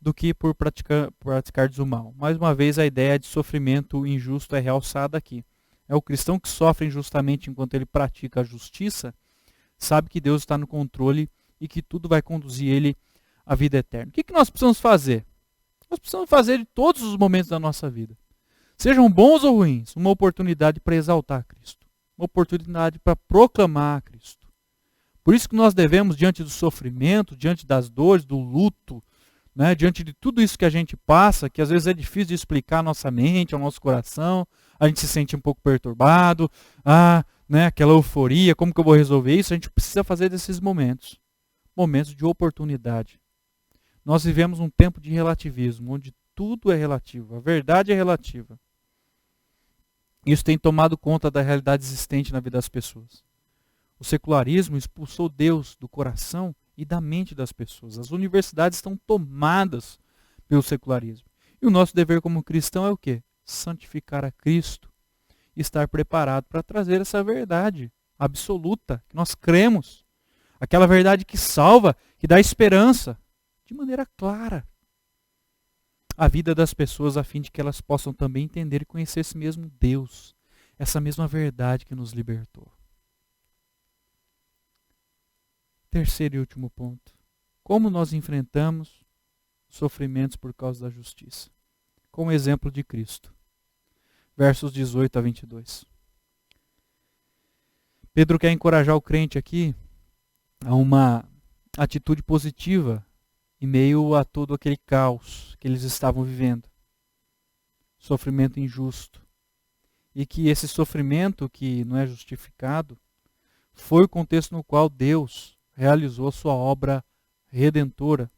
do que por praticardes o mal. Mais uma vez, a ideia de sofrimento injusto é realçada aqui. É o cristão que sofre injustamente enquanto ele pratica a justiça, sabe que Deus está no controle e que tudo vai conduzir ele à vida eterna. O que nós precisamos fazer? Nós precisamos fazer de todos os momentos da nossa vida, sejam bons ou ruins, uma oportunidade para exaltar Cristo, uma oportunidade para proclamar a Cristo. Por isso que nós devemos, diante do sofrimento, diante das dores, do luto, diante de tudo isso que a gente passa, que às vezes é difícil de explicar à nossa mente, ao nosso coração, a gente se sente um pouco perturbado, aquela euforia, como que eu vou resolver isso? A gente precisa fazer desses momentos de oportunidade. Nós vivemos um tempo de relativismo, onde tudo é relativo, a verdade é relativa. Isso tem tomado conta da realidade existente na vida das pessoas. O secularismo expulsou Deus do coração e da mente das pessoas. As universidades estão tomadas pelo secularismo. E o nosso dever como cristão é o quê? Santificar a Cristo e estar preparado para trazer essa verdade absoluta que nós cremos. Aquela verdade que salva, que dá esperança, de maneira clara, a vida das pessoas, a fim de que elas possam também entender e conhecer esse mesmo Deus, essa mesma verdade que nos libertou. Terceiro e último ponto. Como nós enfrentamos sofrimentos por causa da justiça? Com o exemplo de Cristo. Versos 18 a 22. Pedro quer encorajar o crente aqui a uma atitude positiva em meio a todo aquele caos que eles estavam vivendo. Sofrimento injusto. E que esse sofrimento que não é justificado, foi o contexto no qual Deus realizou a sua obra redentora.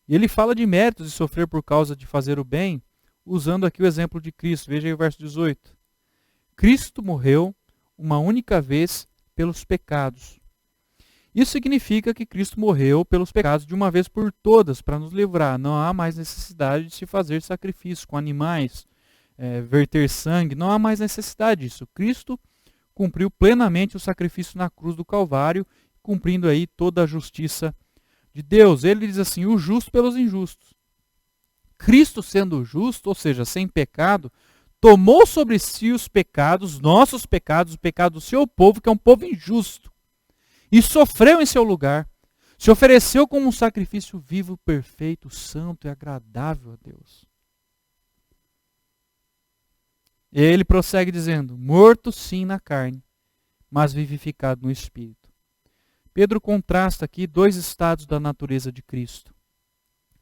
E ele fala de méritos de sofrer por causa de fazer o bem, usando aqui o exemplo de Cristo. Veja aí o verso 18. Cristo morreu uma única vez pelos pecados. Isso significa que Cristo morreu pelos pecados de uma vez por todas, para nos livrar. Não há mais necessidade de se fazer sacrifício com animais, verter sangue. Não há mais necessidade disso. Cristo cumpriu plenamente o sacrifício na cruz do Calvário, cumprindo aí toda a justiça de Deus. Ele diz assim, o justo pelos injustos. Cristo sendo justo, ou seja, sem pecado, tomou sobre si os pecados, nossos pecados, o pecado do seu povo, que é um povo injusto, e sofreu em seu lugar, se ofereceu como um sacrifício vivo, perfeito, santo e agradável a Deus. E ele prossegue dizendo, morto sim na carne, mas vivificado no Espírito. Pedro contrasta aqui dois estados da natureza de Cristo.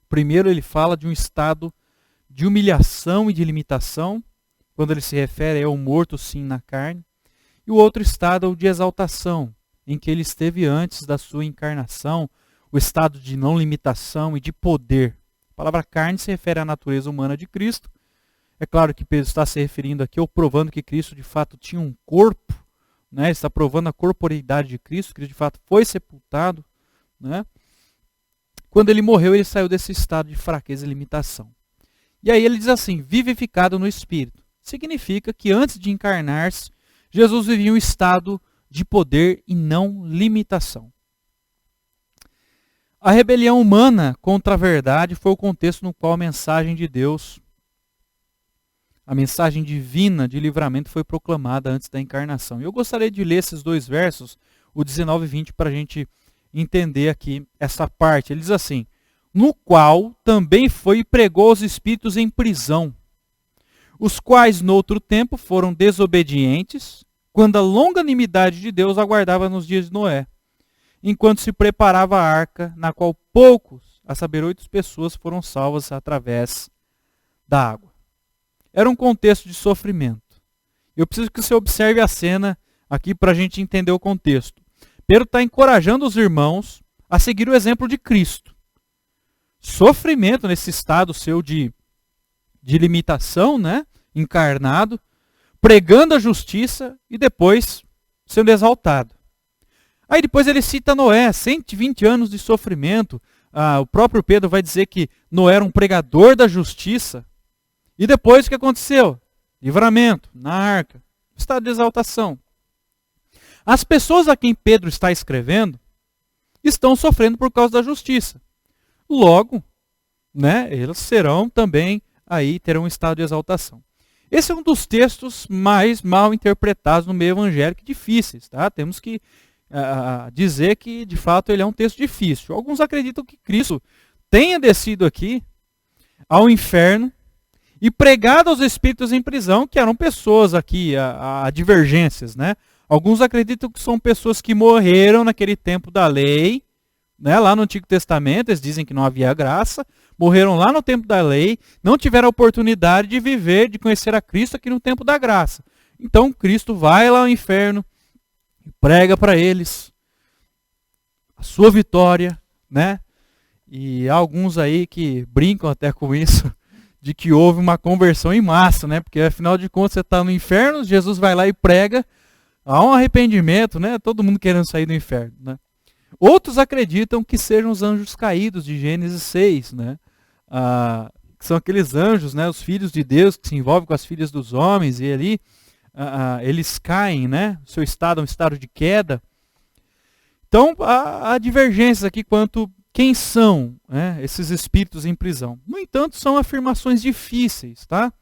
Primeiro ele fala de um estado de humilhação e de limitação, quando ele se refere ao morto sim na carne, e o outro estado é o de exaltação, em que ele esteve antes da sua encarnação, o estado de não limitação e de poder. A palavra carne se refere à natureza humana de Cristo. É claro que Pedro está se referindo aqui ou provando que Cristo de fato tinha um corpo, né? Está provando a corporeidade de Cristo, que de fato foi sepultado, né? Quando ele morreu, ele saiu desse estado de fraqueza e limitação. E aí ele diz assim, vivificado no Espírito. Significa que antes de encarnar-se, Jesus vivia um estado de poder e não limitação. A rebelião humana contra a verdade foi o contexto no qual a mensagem de Deus, a mensagem divina de livramento foi proclamada antes da encarnação. E eu gostaria de ler esses dois versos, o 19 e 20, para a gente entender aqui essa parte. Ele diz assim, no qual também foi e pregou aos espíritos em prisão, os quais noutro tempo foram desobedientes, quando a longanimidade de Deus aguardava nos dias de Noé, enquanto se preparava a arca, na qual poucos, a saber 8 pessoas, foram salvas através da água. Era um contexto de sofrimento. Eu preciso que você observe a cena aqui para a gente entender o contexto. Pedro está encorajando os irmãos a seguir o exemplo de Cristo. Sofrimento nesse estado seu de limitação, né? Encarnado, pregando a justiça e depois sendo exaltado. Aí depois ele cita Noé, 120 anos de sofrimento. O próprio Pedro vai dizer que Noé era um pregador da justiça. E depois o que aconteceu? Livramento, na arca, estado de exaltação. As pessoas a quem Pedro está escrevendo estão sofrendo por causa da justiça. Logo, né, eles serão também, aí terão um estado de exaltação. Esse é um dos textos mais mal interpretados no meio evangélico e difíceis. Tá? Temos que dizer que, de fato, ele é um texto difícil. Alguns acreditam que Cristo tenha descido aqui ao inferno e pregado aos espíritos em prisão, que eram pessoas aqui, a divergências, né? Alguns acreditam que são pessoas que morreram naquele tempo da lei, né? Lá no Antigo Testamento, eles dizem que não havia graça, morreram lá no tempo da lei, não tiveram a oportunidade de viver, de conhecer a Cristo aqui no tempo da graça. Então Cristo vai lá ao inferno e prega para eles a sua vitória, né? E há alguns aí que brincam até com isso, de que houve uma conversão em massa, né? Porque afinal de contas você está no inferno, Jesus vai lá e prega, há um arrependimento, né? Todo mundo querendo sair do inferno, né? Outros acreditam que sejam os anjos caídos de Gênesis 6, né? Que são aqueles anjos, né? Os filhos de Deus que se envolvem com as filhas dos homens e ali eles caem, né? O seu estado é um estado de queda. Então há divergências aqui quanto quem são, né, esses espíritos em prisão. No entanto, são afirmações difíceis, tá?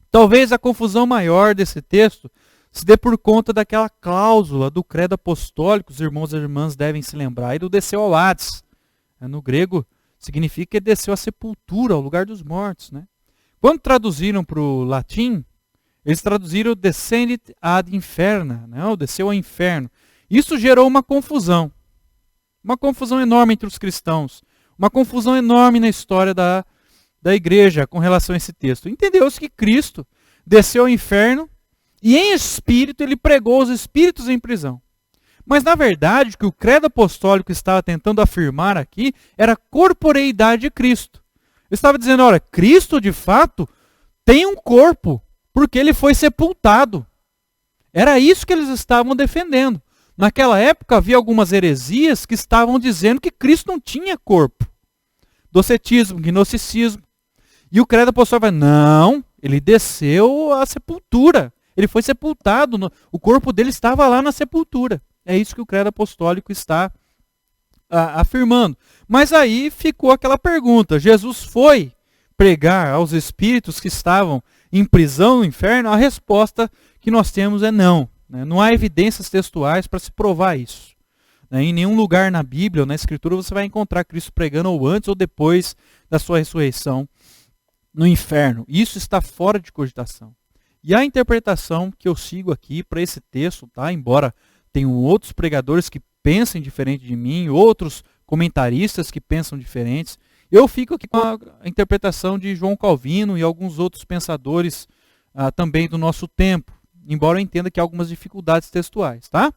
Talvez a confusão maior desse texto se dê por conta daquela cláusula do credo apostólico, os irmãos e as irmãs devem se lembrar, e do desceu ao Hades. No grego, significa que desceu à sepultura, ao lugar dos mortos. Né? Quando traduziram para o latim, eles traduziram descendit ad inferna, né? Ou desceu ao inferno. Isso gerou uma confusão enorme entre os cristãos, uma confusão enorme na história da igreja com relação a esse texto. Entendeu-se que Cristo desceu ao inferno E em espírito ele pregou os espíritos em prisão. Mas na verdade o que o credo apostólico estava tentando afirmar aqui era a corporeidade de Cristo. Ele estava dizendo, olha, Cristo de fato tem um corpo, porque ele foi sepultado. Era isso que eles estavam defendendo. Naquela época havia algumas heresias que estavam dizendo que Cristo não tinha corpo. Docetismo, gnosticismo. E o credo apostólico vai, não, ele desceu à sepultura. Ele foi sepultado, o corpo dele estava lá na sepultura. É isso que o credo apostólico está afirmando. Mas aí ficou aquela pergunta, Jesus foi pregar aos espíritos que estavam em prisão no inferno? A resposta que nós temos é não. Não há evidências textuais para se provar isso. Em nenhum lugar na Bíblia ou na Escritura você vai encontrar Cristo pregando ou antes ou depois da sua ressurreição no inferno. Isso está fora de cogitação. E a interpretação que eu sigo aqui para esse texto, tá? Embora tenham outros pregadores que pensem diferente de mim, outros comentaristas que pensam diferentes, eu fico aqui com a interpretação de João Calvino e alguns outros pensadores também do nosso tempo, embora eu entenda que há algumas dificuldades textuais, tá?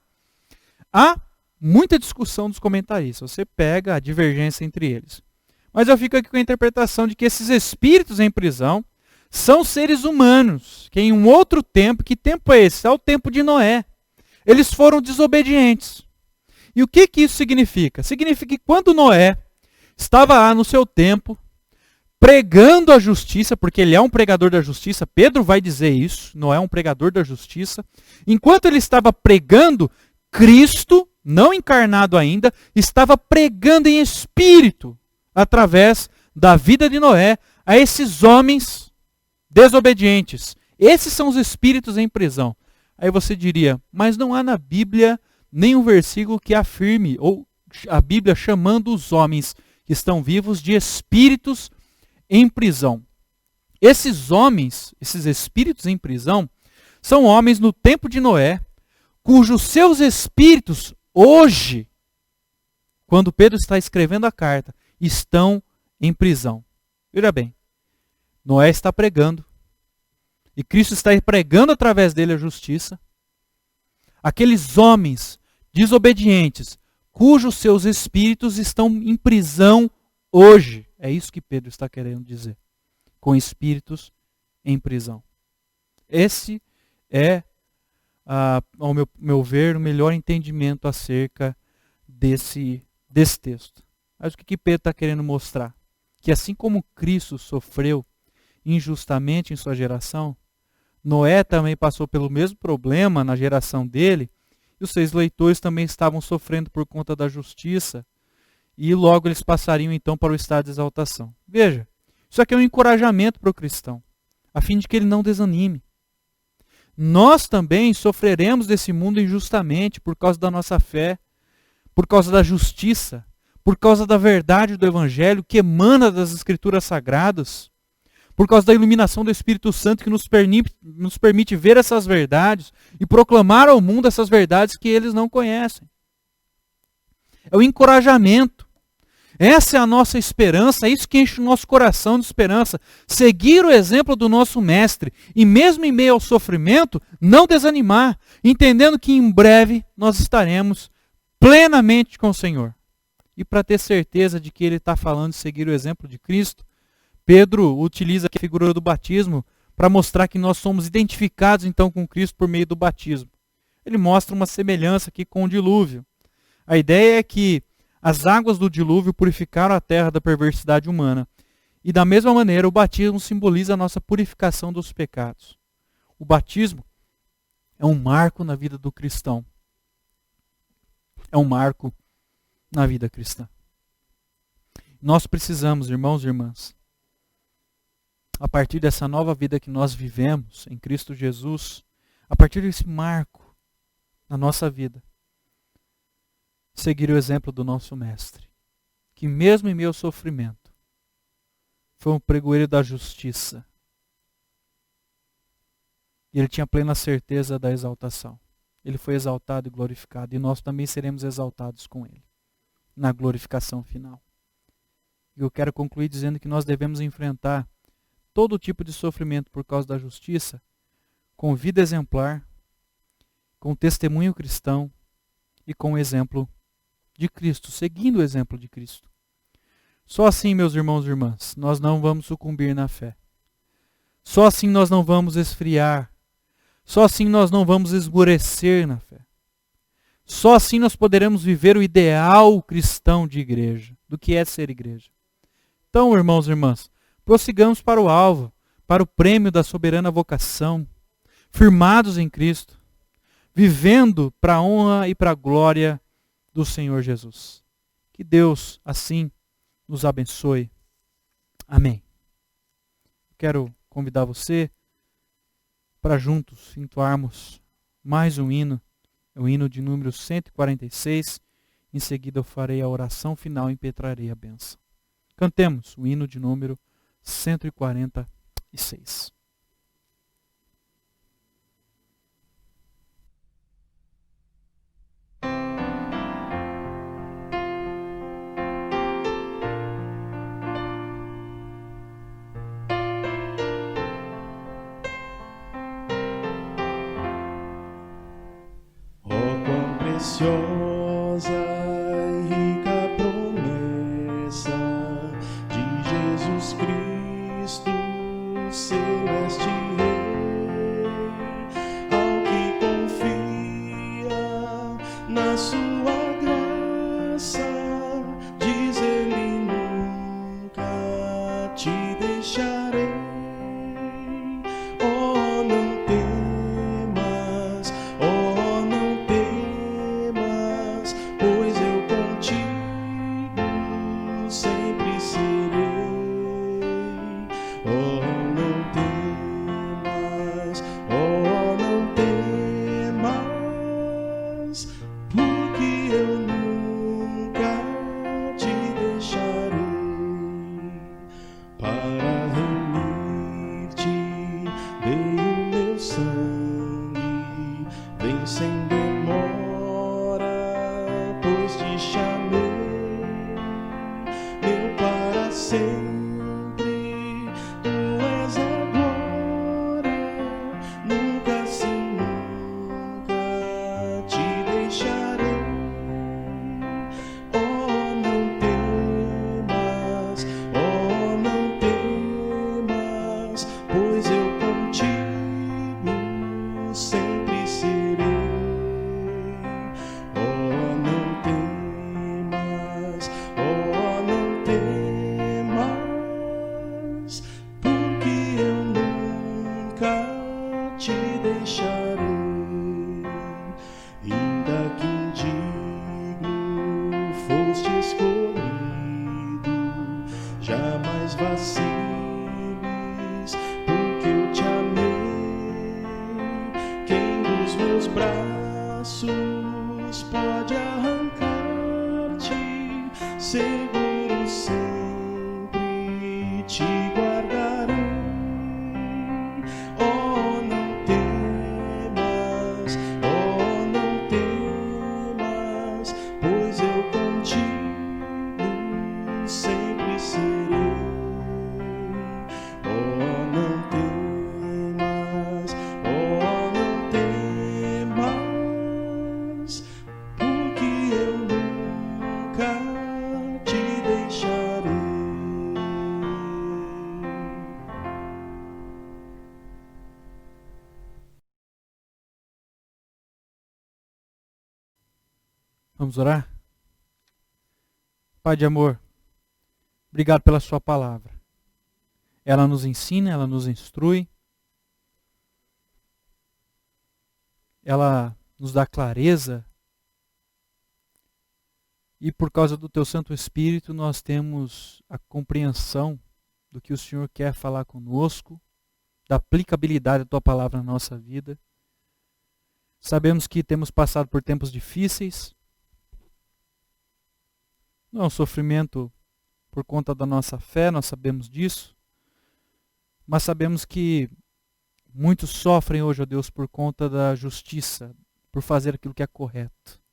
Há muita discussão dos comentaristas, você pega a divergência entre eles. Mas eu fico aqui com a interpretação de que esses espíritos em prisão são seres humanos, que em um outro tempo, que tempo é esse? É o tempo de Noé. Eles foram desobedientes. E o que isso significa? Significa que quando Noé estava lá no seu tempo, pregando a justiça, porque ele é um pregador da justiça, Pedro vai dizer isso, Noé é um pregador da justiça. Enquanto ele estava pregando, Cristo, não encarnado ainda, estava pregando em espírito, através da vida de Noé, a esses homens desobedientes. Esses são os espíritos em prisão. Aí você diria, mas não há na Bíblia nenhum versículo que afirme, ou a Bíblia chamando os homens que estão vivos de espíritos em prisão. Esses homens, esses espíritos em prisão, são homens no tempo de Noé, cujos seus espíritos hoje, quando Pedro está escrevendo a carta, estão em prisão. Veja bem, Noé está pregando, e Cristo está pregando através dele a justiça. Aqueles homens desobedientes, cujos seus espíritos estão em prisão hoje. É isso que Pedro está querendo dizer, com espíritos em prisão. Esse é, ao meu ver, o melhor entendimento acerca desse texto. Mas o que Pedro está querendo mostrar? Que assim como Cristo sofreu injustamente em sua geração, Noé também passou pelo mesmo problema na geração dele, e os seus leitores também estavam sofrendo por conta da justiça, e logo eles passariam então para o estado de exaltação. Veja, isso aqui é um encorajamento para o cristão, a fim de que ele não desanime. Nós também sofreremos desse mundo injustamente por causa da nossa fé, por causa da justiça, por causa da verdade do Evangelho que emana das Escrituras Sagradas, por causa da iluminação do Espírito Santo que nos permite ver essas verdades e proclamar ao mundo essas verdades que eles não conhecem. É o encorajamento. Essa é a nossa esperança, é isso que enche o nosso coração de esperança. Seguir o exemplo do nosso Mestre e mesmo em meio ao sofrimento, não desanimar, entendendo que em breve nós estaremos plenamente com o Senhor. E para ter certeza de que ele está falando de seguir o exemplo de Cristo, Pedro utiliza a figura do batismo para mostrar que nós somos identificados então com Cristo por meio do batismo. Ele mostra uma semelhança aqui com o dilúvio. A ideia é que as águas do dilúvio purificaram a terra da perversidade humana. E da mesma maneira, o batismo simboliza a nossa purificação dos pecados. O batismo é um marco na vida do cristão. É um marco na vida cristã. Nós precisamos, irmãos e irmãs, a partir dessa nova vida que nós vivemos em Cristo Jesus, a partir desse marco na nossa vida, seguir o exemplo do nosso Mestre, que mesmo em meio ao sofrimento, foi um pregoeiro da justiça. E ele tinha plena certeza da exaltação. Ele foi exaltado e glorificado, e nós também seremos exaltados com ele, na glorificação final. E eu quero concluir dizendo que nós devemos enfrentar todo tipo de sofrimento por causa da justiça com vida exemplar, com testemunho cristão e com o exemplo de Cristo, seguindo o exemplo de Cristo. Só assim, meus irmãos e irmãs, nós não vamos sucumbir na fé. Só assim nós não vamos esfriar. Só assim nós não vamos esmorecer na fé. Só assim nós poderemos viver o ideal cristão de igreja, do que é ser igreja. Então, irmãos e irmãs, prossigamos para o alvo, para o prêmio da soberana vocação, firmados em Cristo, vivendo para a honra e para a glória do Senhor Jesus. Que Deus, assim, nos abençoe. Amém. Quero convidar você para juntos entoarmos mais um hino, o hino de número 146. Em seguida eu farei a oração final e impetrarei a bênção. Cantemos o hino de número 146. Preciosa e rica promessa de Jesus Cristo, celeste Rei, ao que confia na sua graça, diz Ele: nunca te deixarei. Oh, não temas, oh, não temas, pois eu contigo sempre serei. Oh, não temas, oh, não temas, porque eu nunca te deixarei. Para remir-te dei o meu sangue, vem sem demora, pois te chamei, meu para sempre, tu és agora, nunca sim, nunca te deixarei. Oh, não temas, oh, não temas, pois eu contigo sempre serei. Oh, não temas, oh, não temas, porque eu nunca te deixarei. Ainda que indigno foste escolhido, jamais vaciles, porque eu te amei. Quem dos meus braços pode arrancar-te? Seguro sempre te guardarei. Oh, não temas, oh, não temas, pois eu contigo sempre serei. Oh, não temas, oh, não temas, porque eu nunca te deixarei. Vamos orar? Pai de amor, obrigado pela sua palavra. Ela nos ensina, ela nos instrui, ela nos dá clareza, e por causa do teu Santo Espírito nós temos a compreensão do que o Senhor quer falar conosco, da aplicabilidade da tua palavra na nossa vida. Sabemos que temos passado por tempos difíceis. Não é um sofrimento por conta da nossa fé, nós sabemos disso. Mas sabemos que muitos sofrem hoje, ó Deus, por conta da justiça, por fazer aquilo que é correto.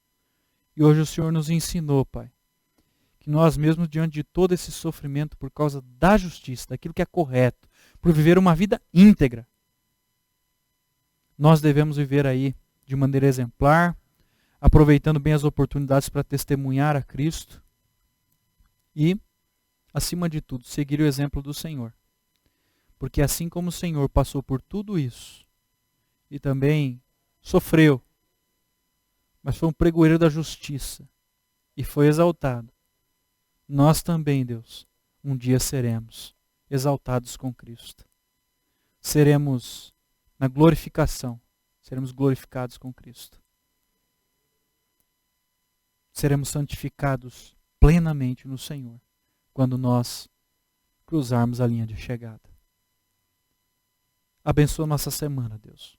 E hoje o Senhor nos ensinou, Pai, que nós mesmos, diante de todo esse sofrimento por causa da justiça, daquilo que é correto, por viver uma vida íntegra, nós devemos viver aí de maneira exemplar, aproveitando bem as oportunidades para testemunhar a Cristo e, acima de tudo, seguir o exemplo do Senhor. Porque assim como o Senhor passou por tudo isso e também sofreu, mas foi um pregoeiro da justiça e foi exaltado, nós também, Deus, um dia seremos exaltados com Cristo. Seremos na glorificação, seremos glorificados com Cristo. Seremos santificados plenamente no Senhor, quando nós cruzarmos a linha de chegada. Abençoa nossa semana, Deus.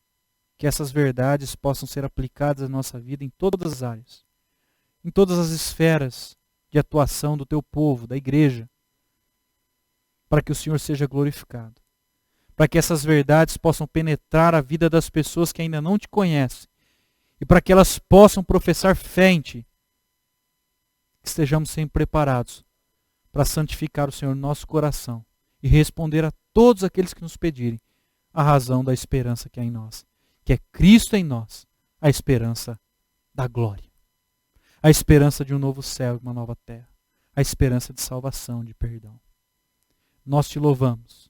Que essas verdades possam ser aplicadas à nossa vida em todas as áreas, em todas as esferas de atuação do teu povo, da igreja, para que o Senhor seja glorificado. Para que essas verdades possam penetrar a vida das pessoas que ainda não te conhecem e para que elas possam professar fé em ti. Que estejamos sempre preparados para santificar o Senhor no nosso coração e responder a todos aqueles que nos pedirem a razão da esperança que há em nós, que é Cristo em nós, a esperança da glória, a esperança de um novo céu e uma nova terra, a esperança de salvação, de perdão. Nós te louvamos,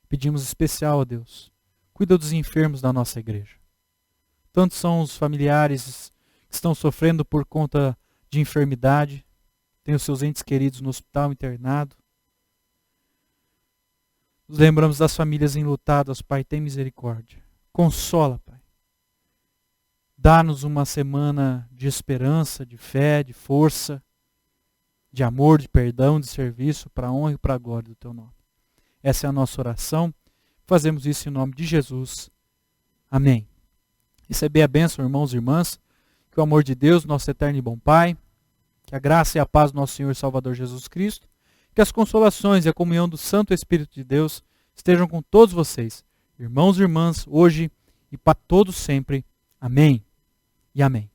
pedimos especial a Deus, cuida dos enfermos da nossa igreja. Tantos são os familiares que estão sofrendo por conta de enfermidade, têm os seus entes queridos no hospital internado. Nos lembramos das famílias enlutadas, Pai, tem misericórdia. Consola, Pai. Dá-nos uma semana de esperança, de fé, de força, de amor, de perdão, de serviço, para a honra e para a glória do Teu nome. Essa é a nossa oração. Fazemos isso em nome de Jesus. Amém. Receber a bênção, irmãos e irmãs, que o amor de Deus, nosso eterno e bom Pai, que a graça e a paz do nosso Senhor e Salvador Jesus Cristo, que as consolações e a comunhão do Santo Espírito de Deus estejam com todos vocês, irmãos e irmãs, hoje e para todos sempre. Amém e amém.